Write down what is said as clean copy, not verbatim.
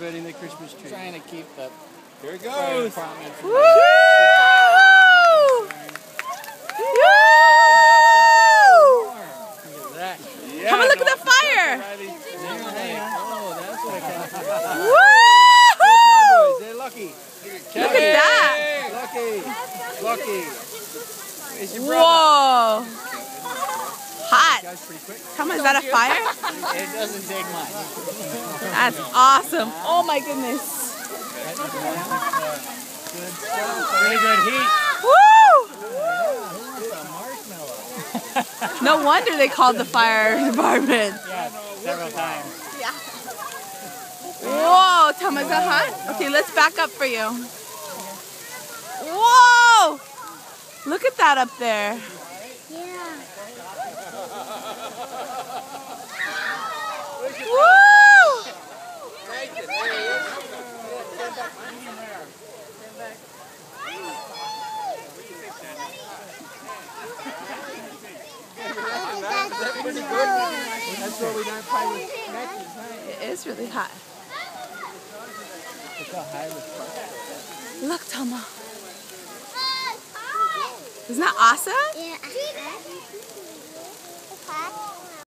decorating the Christmas tree. Trying to keep the Here it goes. Woo! Yeah, Come and look at the fire! Oh, that's what I kind of Woo! They're lucky. Look at that! Lucky. Where's your brother? Whoa! Hot. Guy's pretty quick. Come on, is that a fire? It doesn't take much. That's awesome. Oh my goodness. Pretty good heat. Woo! It's a marshmallow. No wonder they called the fire department. Yeah, several times. Whoa, Tom, is that hot? Okay, let's back up for you. Whoa! Look at that up there. Woo! That's pretty good. That's what we don't play with matches, hey? It is really hot. Look how high this is. Look, Toma. Isn't that awesome? Yeah.